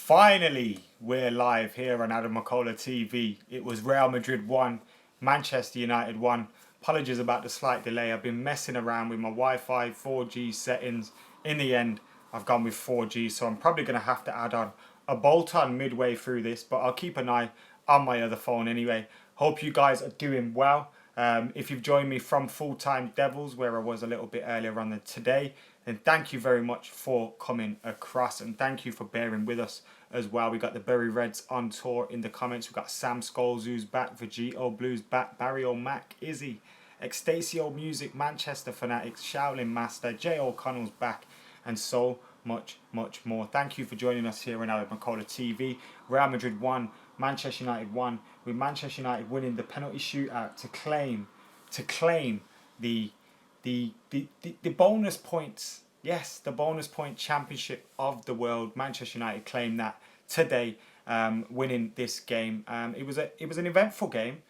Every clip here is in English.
Finally, we're live here on McKola TV. It was Real Madrid 1, Manchester United 1. Apologies about the slight delay. I've been messing around with my Wi-Fi 4G settings. In the end, I've gone with 4G, so I'm probably going to have to add on a bolt-on midway through this, but I'll keep an eye on my other phone anyway. Hope you guys are doing well. If you've joined me from Full-Time Devils, where I was a little bit earlier on today, then thank you very much for coming across, and thank you for bearing with us as well. We got the Bury Reds on tour in the comments. We've got Sam Scholes, who's back, Vegito Blues back, Barry O'Mac, Izzy, Extasio Music, Manchester Fanatics, Shaolin Master, Jay O'Connell's back, and so much more. Thank you for joining us here on McKola TV. Real Madrid 1, Manchester United 1, with Manchester United winning the penalty shootout to claim the bonus points. Yes, the bonus point championship of the world. Manchester United claimed that today, winning this game. It was an eventful game.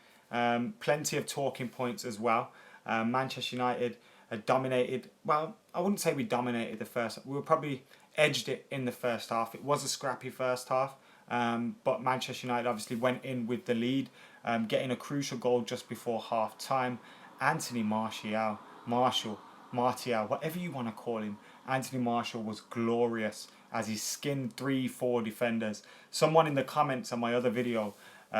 Plenty of talking points as well. Manchester United dominated. Well, I wouldn't say we dominated the first. We were probably edged it in the first half. It was a scrappy first half. But Manchester United obviously went in with the lead, getting a crucial goal just before half time. Anthony Martial, whatever you want to call him, Anthony Martial was glorious as he skinned 3-4 defenders. Someone in the comments on my other video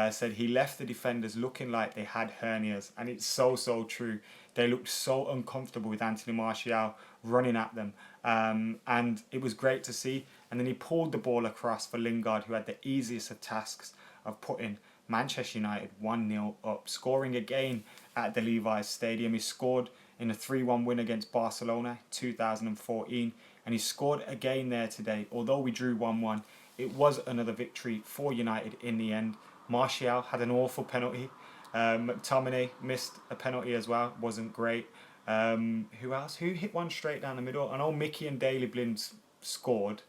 said he left the defenders looking like they had hernias, and it's so true. They looked so uncomfortable with Anthony Martial running at them, and it was great to see. And then he pulled the ball across for Lingard, who had the easiest of tasks of putting Manchester United 1-0 up, scoring again at the Levi's Stadium. He scored in a 3-1 win against Barcelona 2014, and he scored again there today. Although we drew 1-1, it was another victory for United in the end. Martial had an awful penalty. McTominay missed a penalty as well, wasn't great. Who else? Who hit one straight down the middle? I know Mickey and Daley Blind scored.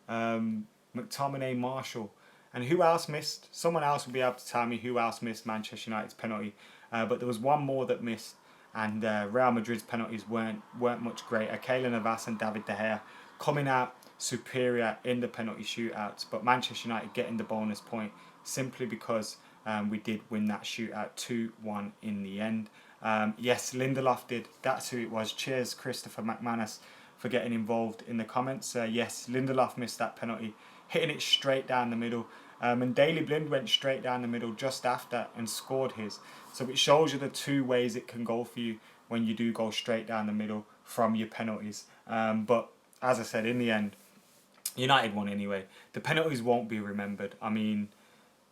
McTominay, Marshall. And who else missed? Someone else will be able to tell me who else missed Manchester United's penalty. But there was one more that missed, and Real Madrid's penalties weren't much greater. Keylor Navas and David De Gea coming out superior in the penalty shootouts, but Manchester United getting the bonus point simply because we did win that shootout 2-1 in the end. Yes, Lindelof did. That's who it was. Cheers, Christopher McManus, for getting involved in the comments. Yes, Lindelof missed that penalty, hitting it straight down the middle. And Daley Blind went straight down the middle just after and scored his. So it shows you the two ways it can go for you when you do go straight down the middle from your penalties. But as I said, in the end, United won anyway. The penalties won't be remembered. I mean,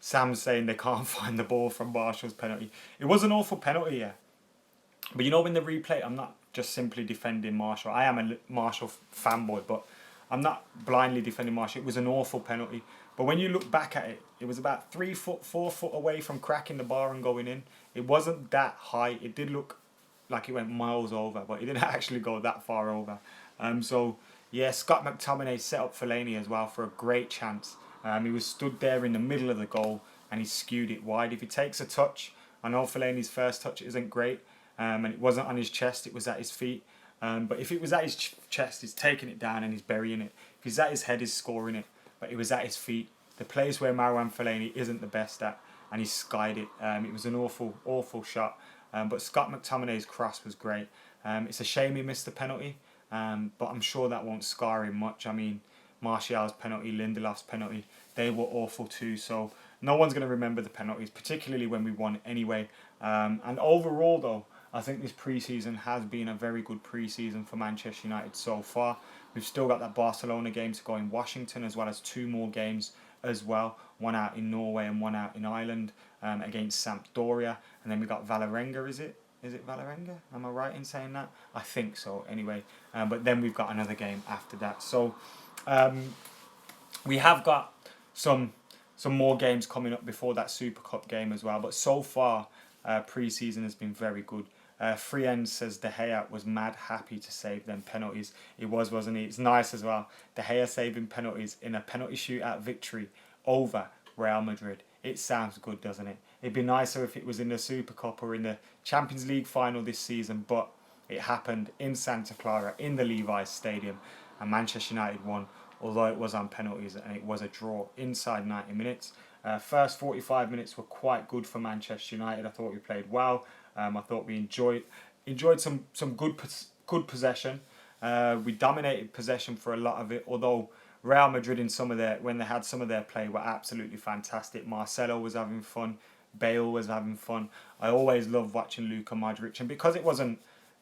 Sam's saying they can't find the ball from Martial's penalty. It was an awful penalty, yeah. But you know, in the replay, I'm not just simply defending Martial. I am a Martial fanboy, but I'm not blindly defending Martial. It was an awful penalty. But when you look back at it, it was about 3 foot, 4 foot away from cracking the bar and going in. It wasn't that high. It did look like it went miles over, but it didn't actually go that far over. So, yeah, Scott McTominay set up Fellaini as well for a great chance. He was stood there in the middle of the goal and he skewed it wide. If he takes a touch, I know Fellaini's first touch isn't great, and it wasn't on his chest, it was at his feet. But if it was at his chest, he's taking it down and he's burying it. If he's at his head, he's scoring it. But it was at his feet. The place where Marouane Fellaini isn't the best at, and he skied it. It was an awful shot. But Scott McTominay's cross was great. It's a shame he missed the penalty, but I'm sure that won't scar him much. I mean, Martial's penalty, Lindelof's penalty, they were awful too. So no one's going to remember the penalties, particularly when we won anyway. And overall, though, I think this pre-season has been a very good pre-season for Manchester United so far. We've still got that Barcelona game to go in Washington, as well as 2 more games as well. One out in Norway and one out in Ireland against Sampdoria. And then we've got Valerenga, is it? Is it Valerenga? Am I right in saying that? I think so, anyway. But then we've got another game after that. So we have got some more games coming up before that Super Cup game as well. But so far, pre-season has been very good. Freend says De Gea was mad happy to save them penalties. He was, wasn't he? It's nice as well. De Gea saving penalties in a penalty shootout victory over Real Madrid. It sounds good, doesn't it? It'd be nicer if it was in the Super Cup or in the Champions League final this season, but it happened in Santa Clara, in the Levi's Stadium, and Manchester United won although it was on penalties and it was a draw inside 90 minutes. First 45 minutes were quite good for Manchester United. I thought we played well. I thought we enjoyed some good possession. We dominated possession for a lot of it, although Real Madrid when they had some of their play were absolutely fantastic. Marcelo was having fun. Bale was having fun. I always love watching Luka Modric, and because it wasn't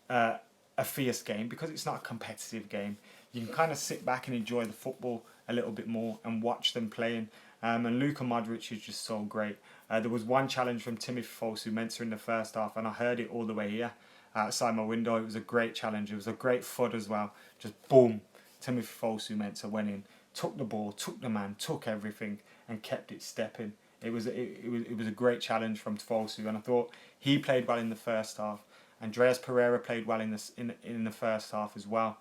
a fierce game, because it's not a competitive game, you can kind of sit back and enjoy the football a little bit more and watch them playing. And Luka Modric is just so great. There was one challenge from Timothy Fosu-Mensah in the first half, and I heard it all the way here outside my window. It was a great challenge. It was a great FUD as well. Just boom, Timothy Fosu-Mensah went in, took the ball, took the man, took everything, and kept it stepping. It was a great challenge from Fosu, and I thought he played well in the first half. Andreas Pereira played well in the first half as well.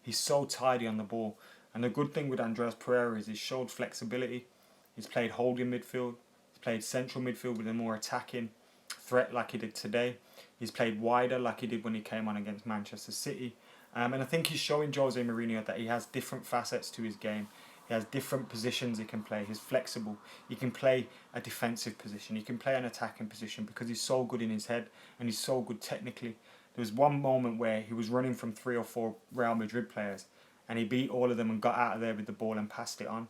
He's so tidy on the ball, and the good thing with Andreas Pereira is he showed flexibility. He's played holding midfield. He's played central midfield with a more attacking threat like he did today. He's played wider like he did when he came on against Manchester City. And I think he's showing Jose Mourinho that he has different facets to his game. He has different positions he can play. He's flexible. He can play a defensive position. He can play an attacking position because he's so good in his head and he's so good technically. There was one moment where he was running from 3 or 4 Real Madrid players and he beat all of them and got out of there with the ball and passed it on.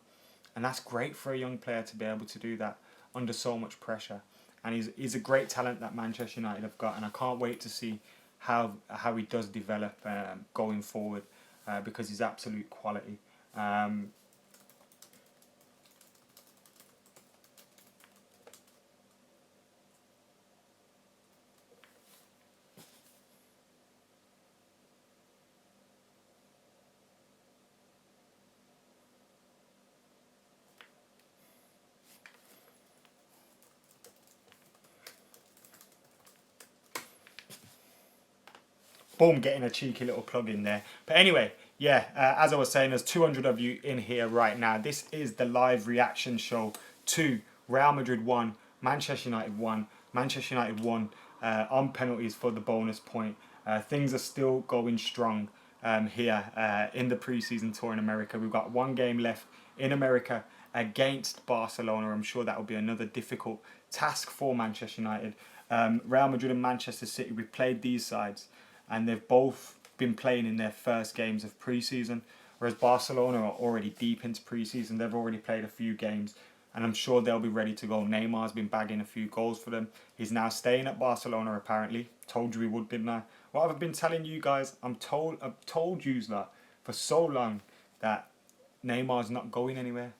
And that's great for a young player to be able to do that under so much pressure. And he's a great talent that Manchester United have got, and I can't wait to see how he does develop going forward because he's absolute quality. Boom, getting a cheeky little plug in there. But anyway, yeah, as I was saying, there's 200 of you in here right now. This is the live reaction show to Real Madrid 1, Manchester United 1. Manchester United 1 on penalties for the bonus point. Things are still going strong here in the preseason tour in America. We've got one game left in America against Barcelona. I'm sure that will be another difficult task for Manchester United. Real Madrid and Manchester City, we played these sides, and they've both been playing in their first games of pre-season, whereas Barcelona are already deep into pre-season. They've already played a few games, and I'm sure they'll be ready to go. Neymar's been bagging a few goals for them. He's now staying at Barcelona, apparently. Told you he would, didn't I? What I've been telling you guys, I've told you that for so long that Neymar's not going anywhere.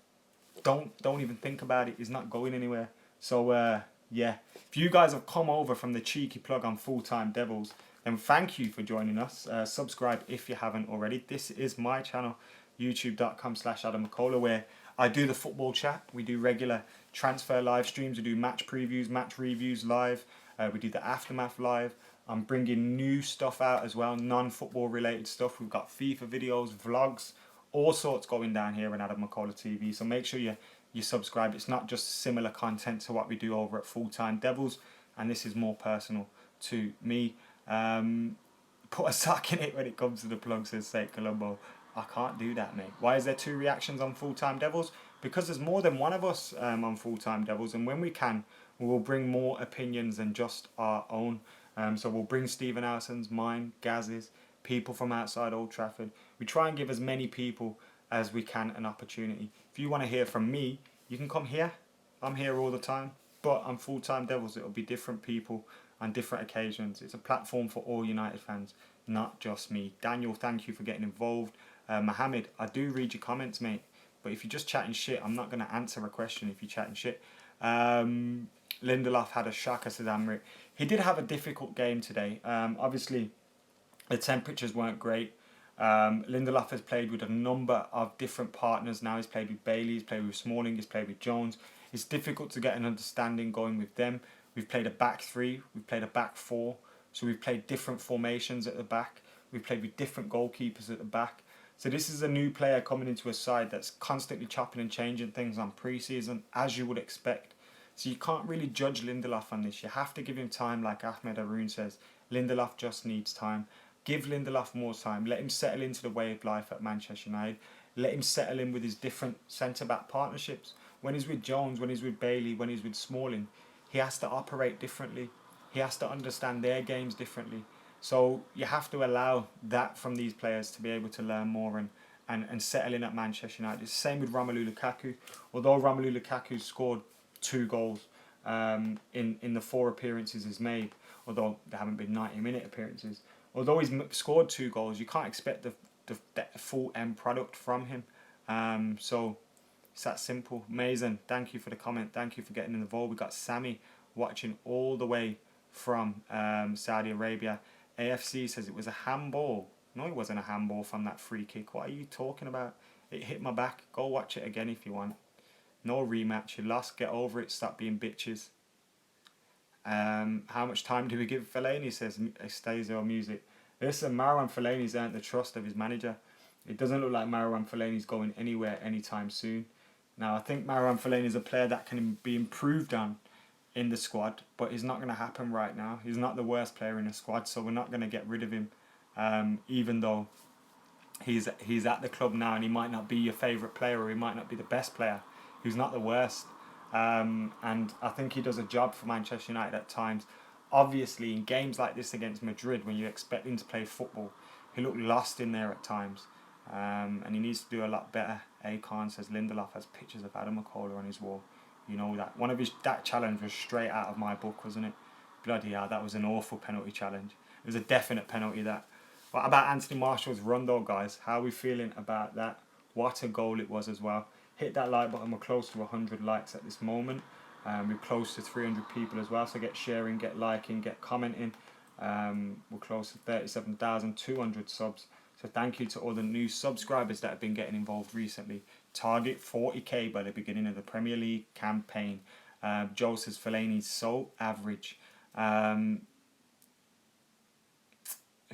Don't even think about it. He's not going anywhere. So, yeah. If you guys have come over from the cheeky plug on Full Time Devils, then thank you for joining us. Subscribe if you haven't already. This is my channel, youtube.com/Adam McKola, where I do the football chat. We do regular transfer live streams. We do match previews, match reviews live. We do the aftermath live. I'm bringing new stuff out as well, non-football related stuff. We've got FIFA videos, vlogs, all sorts going down here on Adam McKola TV. So make sure you subscribe. It's not just similar content to what we do over at Full Time Devils, and this is more personal to me. Put a sock in it when it comes to the plug, says St. Colombo. I can't do that, mate. Why is there 2 reactions on Full Time Devils? Because there's more than one of us on Full Time Devils, and when we can, we will bring more opinions than just our own. So we'll bring Stephen Allison's, mine, Gaz's, people from outside Old Trafford. We try and give as many people as we can an opportunity. If you want to hear from me, you can come here. I'm here all the time, but on Full Time Devils, it'll be different people on different occasions. It's a platform for all United fans, not just me. Daniel, thank you for getting involved. Mohammed, I do read your comments, mate, but if you're just chatting shit, I'm not going to answer a question if you're chatting shit. Lindelof had a shocker, says Amrit. He did have a difficult game today. Obviously, the temperatures weren't great. Lindelof has played with a number of different partners now. He's played with Bailey, he's played with Smalling, he's played with Jones. It's difficult to get an understanding going with them. We've played a back 3, we've played a back 4, so we've played different formations at the back. We've played with different goalkeepers at the back. So this is a new player coming into a side that's constantly chopping and changing things on pre-season, as you would expect. So you can't really judge Lindelof on this. You have to give him time, like Ahmed Haroun says. Lindelof just needs time. Give Lindelof more time. Let him settle into the way of life at Manchester United. Let him settle in with his different centre-back partnerships. When he's with Jones, when he's with Bailey, when he's with Smalling, he has to operate differently. He has to understand their games differently. So you have to allow that from these players to be able to learn more and settle in at Manchester United. It's the same with Romelu Lukaku. Although Romelu Lukaku scored 2 goals in the 4 appearances he's made, although there haven't been 90-minute appearances. Although he's scored 2 goals, you can't expect the full end product from him. So it's that simple. Amazing. Thank you for the comment. Thank you for getting involved. We got Sammy watching all the way from Saudi Arabia. AFC says it was a handball. No, it wasn't a handball from that free kick. What are you talking about? It hit my back. Go watch it again if you want. No rematch. You lost. Get over it. Stop being bitches. How much time do we give Fellaini? Says Estasio Music. Listen, Marouane Fellaini's earned the trust of his manager. It doesn't look like Marouane Fellaini's going anywhere anytime soon. Now, I think Marouane Fellaini is a player that can be improved on in the squad, but it's not going to happen right now. He's not the worst player in the squad, so we're not going to get rid of him, even though he's at the club now and he might not be your favourite player or he might not be the best player. He's not the worst. And I think he does a job for Manchester United at times. Obviously, in games like this against Madrid, when you expect him to play football, he looked lost in there at times. And he needs to do a lot better. Akon says Lindelof has pictures of Adam McKola on his wall. You know that. That challenge was straight out of my book, wasn't it? Bloody hell, that was an awful penalty challenge. It was a definite penalty, that. What about Anthony Martial's run though, guys? How are we feeling about that? What a goal it was as well. Hit that like button. We're close to 100 likes at this moment. We're close to 300 people as well. So get sharing, get liking, get commenting. We're close to 37,200 subs. So thank you to all the new subscribers that have been getting involved recently. Target 40k by the beginning of the Premier League campaign. Joe says Fellaini's so average.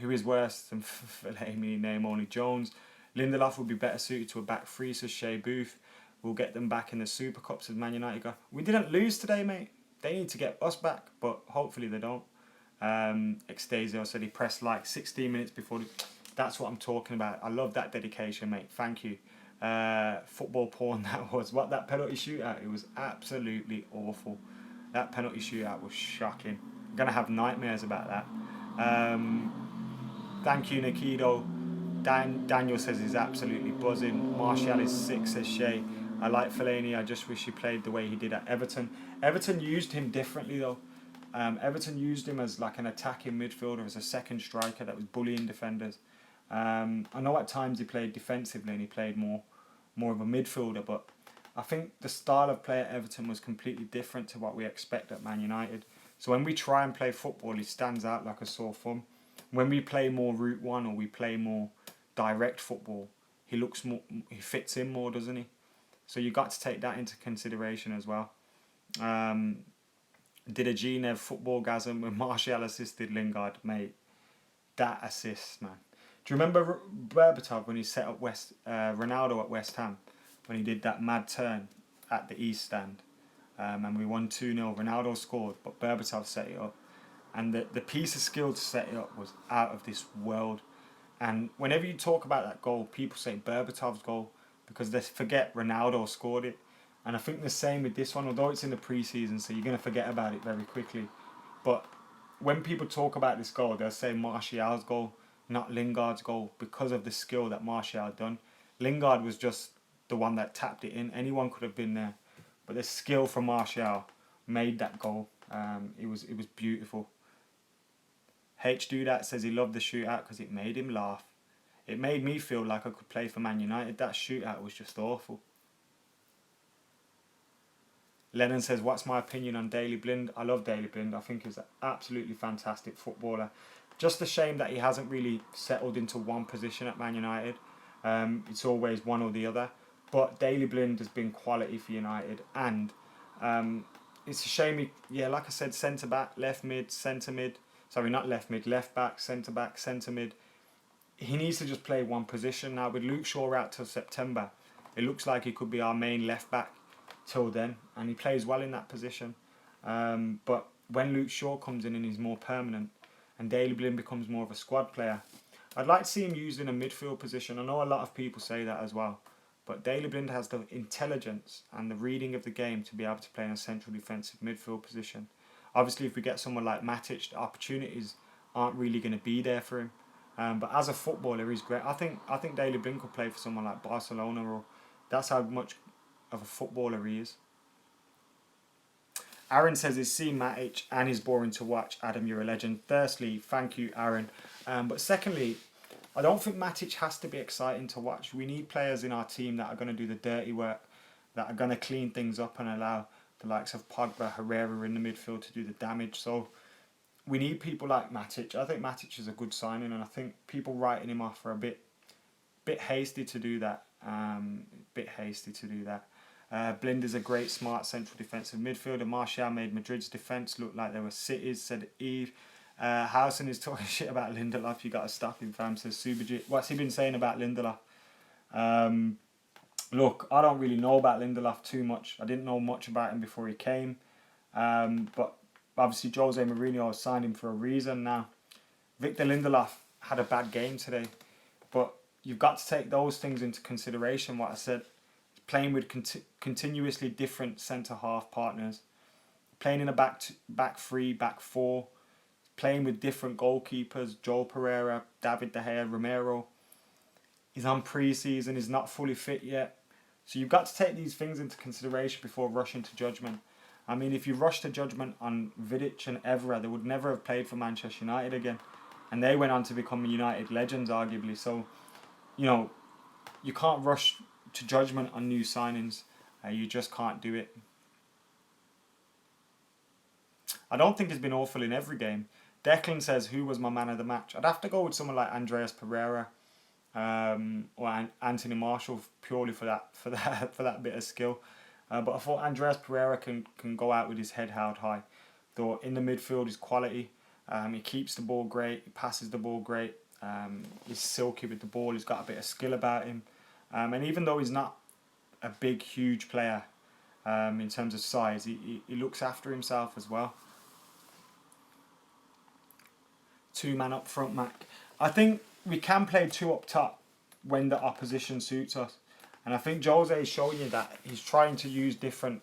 Who is worse than Fellaini? Name only Jones. Lindelof would be better suited to a back 3, says Shea Booth. We'll get them back in the Super Cup, says Man United. We didn't lose today, mate. They need to get us back, but hopefully they don't. Extasio said he pressed like 16 minutes before. That's what I'm talking about. I love that dedication, mate. Thank you. Football porn that was. What, that penalty shootout? It was absolutely awful. That penalty shootout was shocking. I'm going to have nightmares about that. Thank you, Nikito. Daniel says he's absolutely buzzing. Martial is sick, says Shay. I like Fellaini. I just wish he played the way he did at Everton. Everton used him differently, though. Everton used him as like an attacking midfielder, as a second striker that was bullying defenders. I know at times he played defensively and he played more of a midfielder, but I think the style of play at Everton was completely different to what we expect at Man United. So when we try and play football, he stands out like a sore thumb. When we play more route one or we play more direct football, he fits in more, doesn't he? So you got to take that into consideration as well. Did a G-Nev football gasm when Martial assisted Lingard, mate? That assist, man. Do you remember Berbatov when he set up Ronaldo at West Ham? When he did that mad turn at the East Stand? And we won 2-0. Ronaldo scored, but Berbatov set it up. And the piece of skill to set it up was out of this world. And whenever you talk about that goal, people say Berbatov's goal because they forget Ronaldo scored it. And I think the same with this one, although it's in the preseason, so you're going to forget about it very quickly. But when people talk about this goal, they'll say Martial's goal, not Lingard's goal, because of the skill that Martial had done. Lingard was just the one that tapped it in. Anyone could have been there. But the skill from Martial made that goal. It was beautiful. H Do That says he loved the shootout because it made him laugh. It made me feel like I could play for Man United. That shootout was just awful. Lennon says, what's my opinion on Daley Blind? I love Daley Blind. I think he's an absolutely fantastic footballer. Just a shame that he hasn't really settled into one position at Man United. It's always one or the other. But Daley Blind has been quality for United. And it's a shame, like I said, centre-back, left mid, centre-mid. Sorry, not left mid, left-back, centre-back, centre-mid. He needs to just play one position. Now, with Luke Shaw out till September, it looks like he could be our main left-back till then. And he plays well in that position. But when Luke Shaw comes in and he's more permanent, and Daley Blind becomes more of a squad player, I'd like to see him used in a midfield position. I know a lot of people say that as well. But Daley Blind has the intelligence and the reading of the game to be able to play in a central defensive midfield position. Obviously, if we get someone like Matic, the opportunities aren't really going to be there for him. But as a footballer, he's great. I think Daley Blind could play for someone like Barcelona, or that's how much of a footballer he is. Aaron says he's seen Matic and he's boring to watch. Adam, you're a legend. Firstly, thank you, Aaron. But secondly, I don't think Matic has to be exciting to watch. We need players in our team that are going to do the dirty work, that are going to clean things up and allow the likes of Pogba, Herrera in the midfield to do the damage. So we need people like Matic. I think Matic is a good signing, and I think people writing him off are a bit hasty to do that. Blind is a great, smart central defensive midfielder. Martial made Madrid's defence look like they were cities, said Eve. Housen is talking shit about Lindelof. You got to stop him, fam, says Subajit. What's he been saying about Lindelof? Look, I don't really know about Lindelof too much. I didn't know much about him before he came. But obviously Jose Mourinho signed him for a reason now. Victor Lindelof had a bad game today. But you've got to take those things into consideration, what I said. Playing with continuously different centre-half partners. Playing in a back three, back four. Playing with different goalkeepers. Joel Pereira, David De Gea, Romero. He's on pre-season. He's not fully fit yet. So you've got to take these things into consideration before rushing to judgment. I mean, if you rush to judgment on Vidic and Evra, they would never have played for Manchester United again. And they went on to become United legends, arguably. So, you know, you can't rush to judgment on new signings. You just can't do it. I don't think he's been awful in every game. Declan says, who was my man of the match? I'd have to go with someone like Andreas Pereira or Anthony Marshall purely for that bit of skill. But I thought Andreas Pereira can go out with his head held high. Though in the midfield, his quality. He keeps the ball great. He passes the ball great. He's silky with the ball. He's got a bit of skill about him. And even though he's not a big, huge player in terms of size, he looks after himself as well. 2-man up front, Mac. I think we can play 2 up top when the opposition suits us. And I think Jose is showing you that he's trying to use different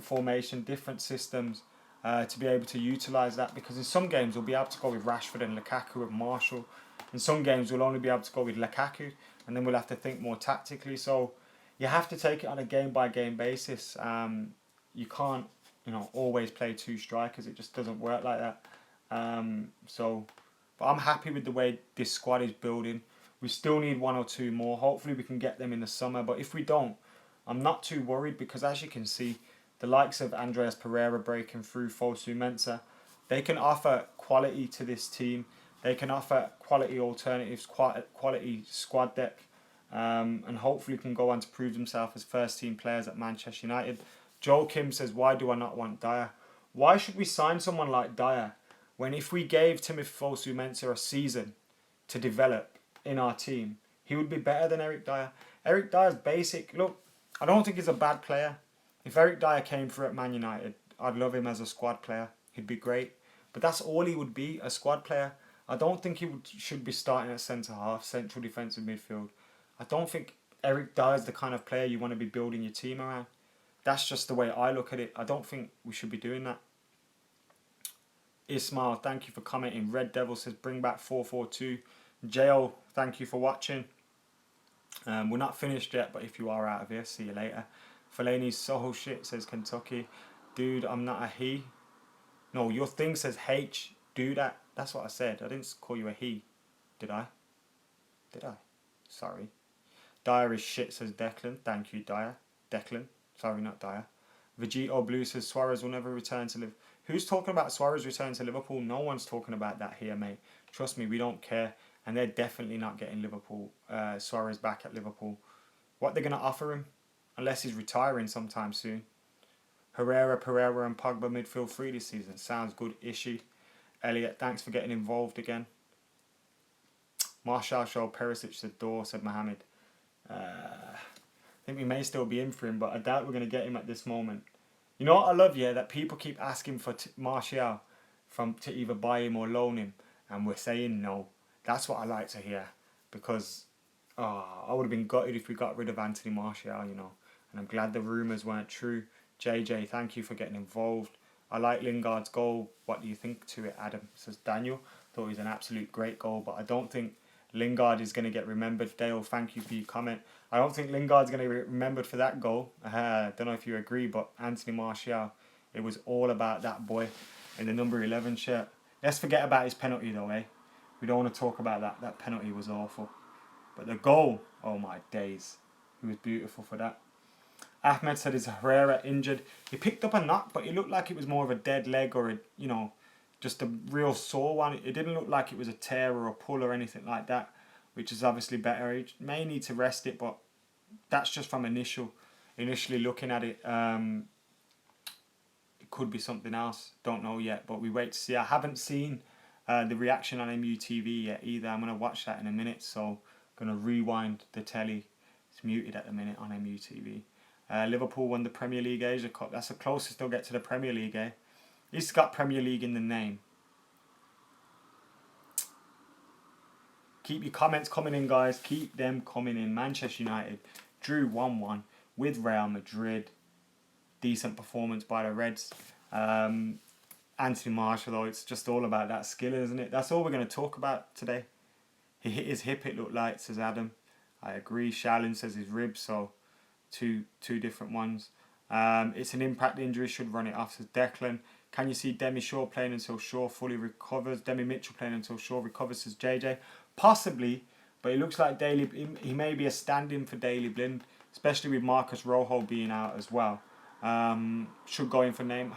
formation, different systems to be able to utilise that. Because in some games we'll be able to go with Rashford and Lukaku and Marshall. In some games we'll only be able to go with Lukaku, and then we'll have to think more tactically. So you have to take it on a game-by-game basis. You can't, always play 2 strikers. It just doesn't work like that. But I'm happy with the way this squad is building. We still need 1 or 2 more. Hopefully we can get them in the summer. But if we don't, I'm not too worried, because as you can see, the likes of Andreas Pereira breaking through, Fosu Mensah, they can offer quality to this team. They can offer quality alternatives, quality squad depth, and hopefully can go on to prove themselves as first-team players at Manchester United. Joel Kim says, why do I not want Dyer? Why should we sign someone like Dyer when if we gave Timothy Fosu Mensah a season to develop in our team, he would be better than Eric Dyer? Eric Dyer's basic. Look, I don't think he's a bad player. If Eric Dyer came through at Man United, I'd love him as a squad player. He'd be great. But that's all he would be, a squad player. I don't think he should be starting at centre-half, central defensive midfield. I don't think Eric Dyer's the kind of player you want to be building your team around. That's just the way I look at it. I don't think we should be doing that. Ismail, thank you for commenting. Red Devil says, bring back 4-4-2. JL, thank you for watching. We're not finished yet, but if you are out of here, see you later. Fellaini's so shit, says Kentucky. Dude, I'm not a he. No, your thing says H. Do that. That's what I said. I didn't call you a he. Did I? Did I? Sorry. Dyer is shit, says Declan. Thank you, Dyer. Declan. Sorry, not Dyer. Vegito Blue says Suarez will never return to Liverpool. Who's talking about Suarez returning to Liverpool? No one's talking about that here, mate. Trust me, we don't care. And they're definitely not getting Suarez back at Liverpool. What they're going to offer him? Unless he's retiring sometime soon. Herrera, Pereira and Pogba midfield 3 this season. Sounds good, Ishi. Elliot, thanks for getting involved again. Marshall showed Perisic the door, said Mohammed. I think we may still be in for him, but I doubt we're going to get him at this moment. You know what I love, yeah? That people keep asking for Martial to either buy him or loan him. And we're saying no. That's what I like to hear, because I would have been gutted if we got rid of Anthony Martial, you know. And I'm glad the rumours weren't true. JJ, thank you for getting involved. I like Lingard's goal. What do you think to it, Adam? Says Daniel. Thought it was an absolute great goal, but I don't think Lingard is going to get remembered. Dale, thank you for your comment. I don't think Lingard's going to be remembered for that goal. Don't know if you agree, but Anthony Martial, it was all about that boy in the number 11 shirt. Let's forget about his penalty though, eh? We don't want to talk about that. That penalty was awful. But the goal, oh my days. He was beautiful for that. Ahmed said, is Herrera injured? He picked up a knock, but it looked like it was more of a dead leg or just a real sore one. It didn't look like it was a tear or a pull or anything like that, which is obviously better. He may need to rest it, but that's just from initially looking at it. It could be something else. Don't know yet, but we wait to see. I haven't seen the reaction on MUTV yet either. I'm going to watch that in a minute, so I'm going to rewind the telly. It's muted at the minute on MUTV. Liverpool won the Premier League Asia Cup. That's the closest they'll get to the Premier League, eh? It's got Premier League in the name. Keep your comments coming in, guys. Keep them coming in. Manchester United drew 1-1 with Real Madrid. Decent performance by the Reds. Anthony Martial, though, it's just all about that skill, isn't it? That's all we're going to talk about today. He hit his hip, it looked like, says Adam. I agree. Shaolin says his ribs, so two different ones. It's an impact injury, should run it off, says Declan. Can you see Demi Shaw playing until Shaw fully recovers? Demi Mitchell playing until Shaw recovers, says JJ. Possibly, but it looks like he may be a stand-in for Daley Blind, especially with Marcus Rojo being out as well. Should go in for Neymar.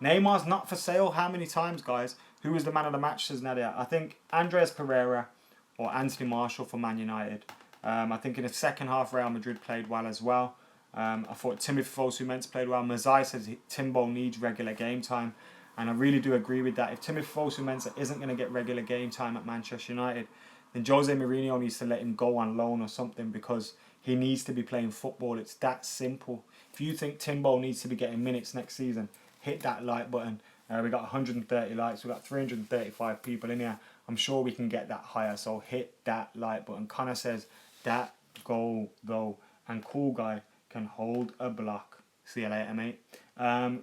Neymar's not for sale. How many times, guys? Who was the man of the match, says Nadia? I think Andres Pereira or Anthony Martial for Man United. I think in the second half, Real Madrid played well as well. I thought Timothy Fosu-Mensah played well. Mazai says Timbo needs regular game time. And I really do agree with that. If Timothy Fosu-Mensah isn't going to get regular game time at Manchester United, then Jose Mourinho needs to let him go on loan or something, because he needs to be playing football. It's that simple. If you think Timbo needs to be getting minutes next season, hit that like button. We got 130 likes. We got 335 people in here. I'm sure we can get that higher. So hit that like button. Connor says that goal though, and cool guy can hold a block. See you later, mate.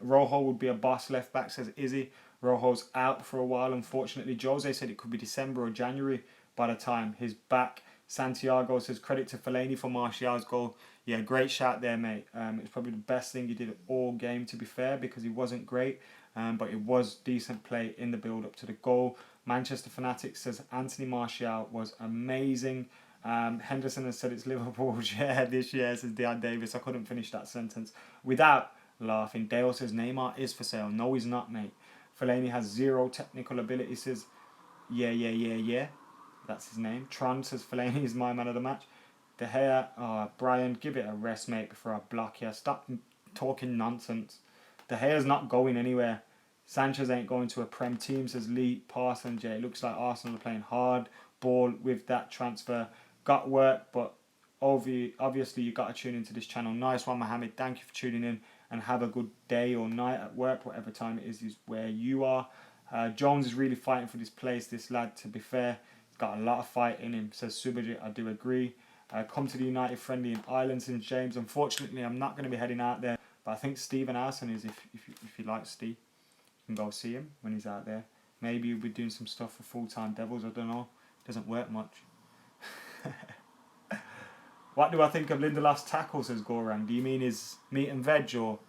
Rojo would be a boss left back, says Izzy. Rojo's out for a while, unfortunately. Jose said it could be December or January by the time he's back. Santiago says credit to Fellaini for Martial's goal. Yeah, great shout there, mate. It's probably the best thing he did all game, to be fair, because he wasn't great. But it was decent play in the build-up to the goal. Manchester Fanatic says Anthony Martial was amazing. Henderson has said it's Liverpool's yeah this year, says Dion Davis. I couldn't finish that sentence without laughing. Dale says Neymar is for sale. No, he's not, mate. Fellaini has zero technical ability, says yeah. That's his name. Tron says Fellaini is my man of the match. De Gea, Brian, give it a rest, mate, before I block here. Stop talking nonsense. De Gea's not going anywhere. Sanchez ain't going to a Prem team, says Lee Parsons. Yeah, it looks like Arsenal are playing hard ball with that transfer. Got work, but obviously you got to tune into this channel. Nice one, Mohammed. Thank you for tuning in, and have a good day or night at work, whatever time it is where you are. Jones is really fighting for this place, this lad, to be fair. He's got a lot of fight in him, says Subajit. I do agree. Come to the United friendly in Ireland, since James. Unfortunately, I'm not going to be heading out there, but I think Stephen Arson is, if you like Steve, you can go see him when he's out there. Maybe he'll be doing some stuff for Full-Time Devils, I don't know. Doesn't work much. What do I think of Lindelof's tackle, says Goran? Do you mean his meat and veg or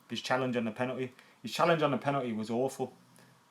his challenge on the penalty? His challenge on the penalty was awful.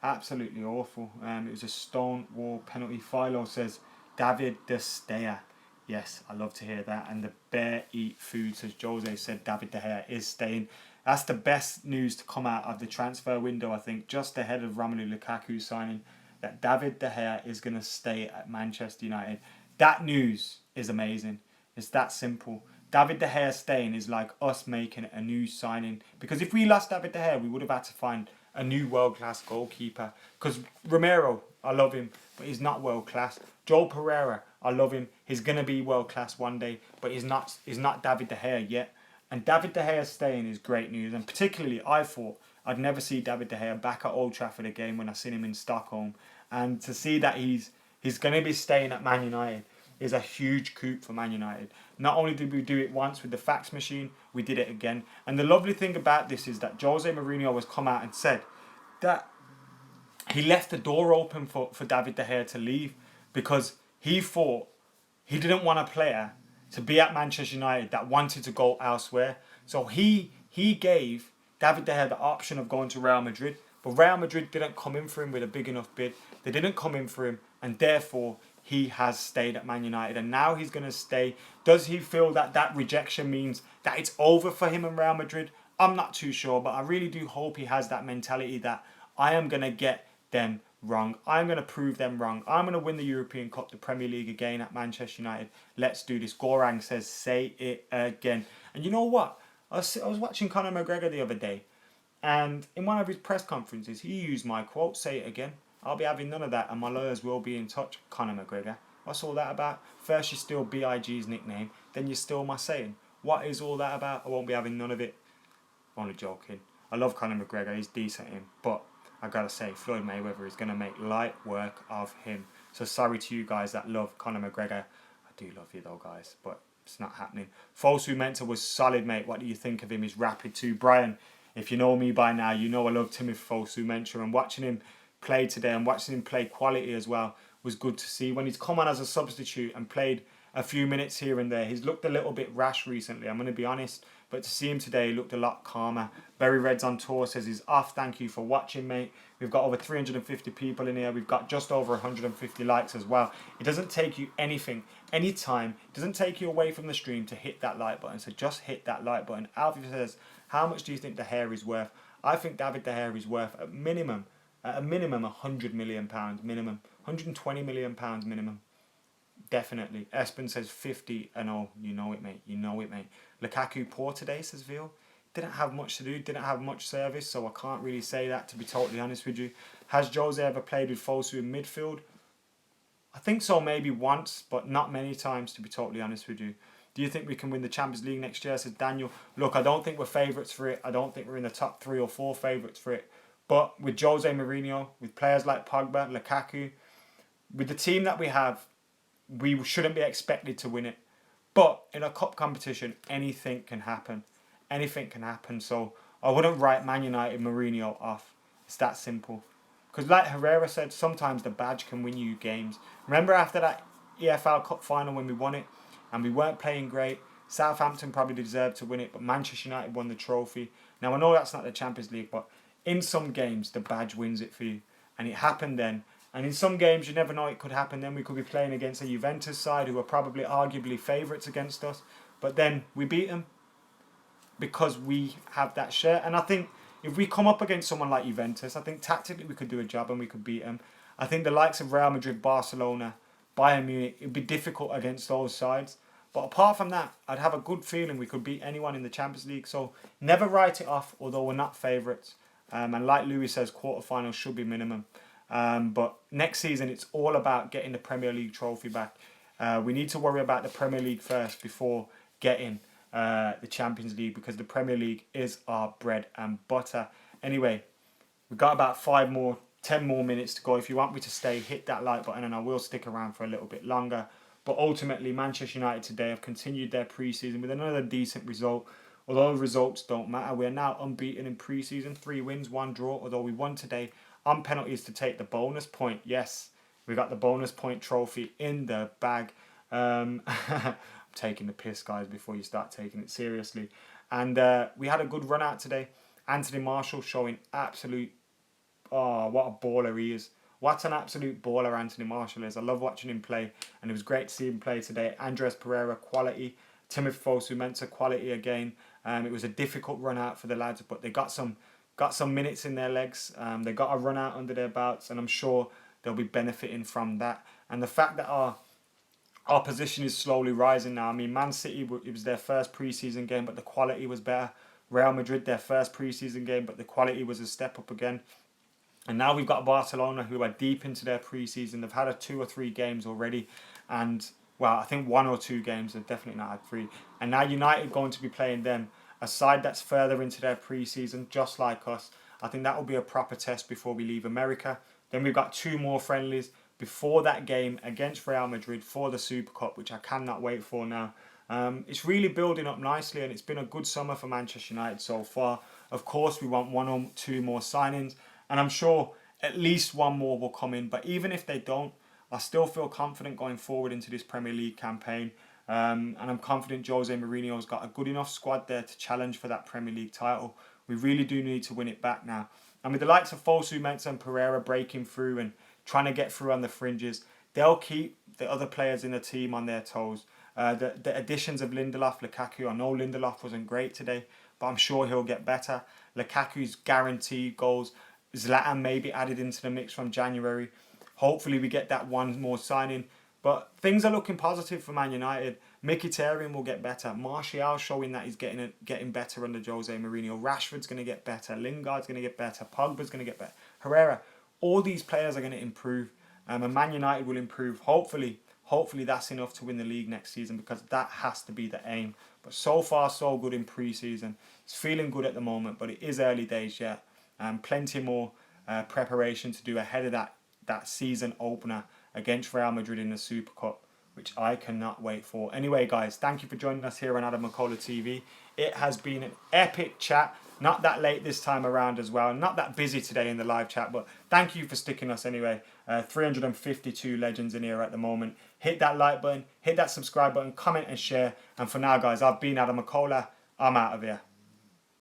Absolutely awful. It was a stone wall penalty. Philo says David De Gea. Yes, I love to hear that. And the bear eat food, says Jose, said David De Gea is staying. That's the best news to come out of the transfer window, I think, just ahead of Romelu Lukaku signing, that David De Gea is going to stay at Manchester United. That news is amazing. It's that simple. David De Gea staying is like us making a new signing. Because if we lost David De Gea, we would have had to find a new world-class goalkeeper. Because Romero, I love him, but he's not world-class. Joel Pereira, I love him. He's going to be world-class one day, but he's not David De Gea yet. And David De Gea staying is great news. And particularly, I thought I'd never see David De Gea back at Old Trafford again when I seen him in Stockholm. And to see that he's he's going to be staying at Man United is a huge coup for Man United. Not only did we do it once with the fax machine, we did it again. And the lovely thing about this is that Jose Mourinho has come out and said that he left the door open for David De Gea to leave because he thought he didn't want a player to be at Manchester United that wanted to go elsewhere. So he gave David De Gea the option of going to Real Madrid, but Real Madrid didn't come in for him with a big enough bid. They didn't come in for him, and therefore he has stayed at Man United, and now he's going to stay. Does he feel that rejection means that it's over for him in Real Madrid? I'm not too sure, but I really do hope he has that mentality that I am going to get them wrong. I'm going to prove them wrong. I'm going to win the European Cup, the Premier League again at Manchester United. Let's do this. Gorang says, say it again. And you know what? I was watching Conor McGregor the other day, and in one of his press conferences, he used my quote, say it again. I'll be having none of that, and my lawyers will be in touch. Conor McGregor. What's all that about? First you steal BIG's nickname, then you steal my saying. What is all that about? I won't be having none of it. Only joking. I love Conor McGregor, he's decent in, but I gotta say, Floyd Mayweather is gonna make light work of him. So sorry to you guys that love Conor McGregor. I do love you though, guys, but it's not happening. Fosu Mensah was solid, mate. What do you think of him? He's rapid too. Brian, if you know me by now, you know I love Timothy Fosu Mensah, and watching him play today and watching him play quality as well was good to see. When he's come on as a substitute and played a few minutes here and there, he's looked a little bit rash recently, I'm going to be honest, but to see him today, he looked a lot calmer. Berry Reds on tour says he's off. Thank you for watching, mate. We've got over 350 people in here. We've got just over 150 likes as well. It doesn't take you anything, any time. It doesn't take you away from the stream to hit that like button. So just hit that like button. Alfie says, how much do you think De Gea is worth? I think David De Gea is worth at a minimum £100 million minimum. £120 million minimum. Definitely. Espen says 50 and oh, you know it, mate. You know it, mate. Lukaku poor today, says Veal. Didn't have much to do, didn't have much service, so I can't really say that, to be totally honest with you. Has Jose ever played with Fosu in midfield? I think so, maybe once, but not many times, to be totally honest with you. Do you think we can win the Champions League next year, says Daniel. Look, I don't think we're favourites for it. I don't think we're in the top 3 or 4 favourites for it. But with Jose Mourinho, with players like Pogba, Lukaku, with the team that we have, we shouldn't be expected to win it. But in a cup competition, anything can happen. Anything can happen. So I wouldn't write Man United Mourinho off. It's that simple. Because like Herrera said, sometimes the badge can win you games. Remember after that EFL Cup Final when we won it and we weren't playing great, Southampton probably deserved to win it, but Manchester United won the trophy. Now I know that's not the Champions League, but in some games the badge wins it for you. And it happened then. And in some games, you never know, it could happen then. We could be playing against a Juventus side who are probably arguably favourites against us. But then we beat them because we have that share. And I think if we come up against someone like Juventus, I think tactically we could do a job and we could beat them. I think the likes of Real Madrid, Barcelona, Bayern Munich, it would be difficult against those sides. But apart from that, I'd have a good feeling we could beat anyone in the Champions League. So never write it off, although we're not favourites. And like Louis says, quarterfinals should be minimum. But next season, it's all about getting the Premier League trophy back. We need to worry about the Premier League first before getting the Champions League, because the Premier League is our bread and butter. Anyway, we've got about 10 more minutes to go. If you want me to stay, hit that like button and I will stick around for a little bit longer. But ultimately, Manchester United today have continued their pre-season with another decent result. Although results don't matter, we are now unbeaten in pre-season. 3 wins, 1 draw, although we won today on penalties to take the bonus point. Yes, we got the bonus point trophy in the bag. I'm taking the piss, guys, before you start taking it seriously. And we had a good run out today. Anthony Marshall showing absolute... Oh, what a baller he is. What an absolute baller Anthony Marshall is. I love watching him play, and it was great to see him play today. Andres Pereira, quality. Timothy Fosu Mensah, quality again. It was a difficult run out for the lads, but they got some minutes in their legs. They got a run out under their belts, and I'm sure they'll be benefiting from that. And the fact that our position is slowly rising now. I mean, Man City, it was their first pre-season game, but the quality was better. Real Madrid, their first pre-season game, but the quality was a step up again. And now we've got Barcelona, who are deep into their pre-season. They've had 2 or 3 games already, and well, I think 1 or 2 games. They've definitely not had 3. And now United going to be playing them, a side that's further into their pre-season, just like us. I think that will be a proper test before we leave America. Then we've got 2 more friendlies. before that game against Real Madrid for the Super Cup, which I cannot wait for now. It's really building up nicely, and it's been a good summer for Manchester United so far. Of course, we want 1 or 2 more signings, and I'm sure at least 1 more will come in. But even if they don't, I still feel confident going forward into this Premier League campaign. And I'm confident Jose Mourinho's got a good enough squad there to challenge for that Premier League title. We really do need to win it back now. And with the likes of Fosu Mensah and Pereira breaking through and trying to get through on the fringes, they'll keep the other players in the team on their toes. The additions of Lindelof, Lukaku, I know Lindelof wasn't great today, but I'm sure he'll get better. Lukaku's guaranteed goals. Zlatan may be added into the mix from January. Hopefully we get that 1 more signing. But things are looking positive for Man United. Mkhitaryan will get better. Martial showing that he's getting better under Jose Mourinho. Rashford's going to get better. Lingard's going to get better. Pogba's going to get better. Herrera. All these players are going to improve. And Man United will improve. Hopefully that's enough to win the league next season, because that has to be the aim. But so far, so good in pre-season. It's feeling good at the moment, but it is early days yet. Plenty more preparation to do ahead of that season opener against Real Madrid in the Super Cup, which I cannot wait for. Anyway, guys, thank you for joining us here on McKola TV. It has been an epic chat. Not that late this time around as well. Not that busy today in the live chat, but thank you for sticking us anyway. 352 legends in here at the moment. Hit that like button, hit that subscribe button, comment and share. And for now, guys, I've been McKola. I'm out of here.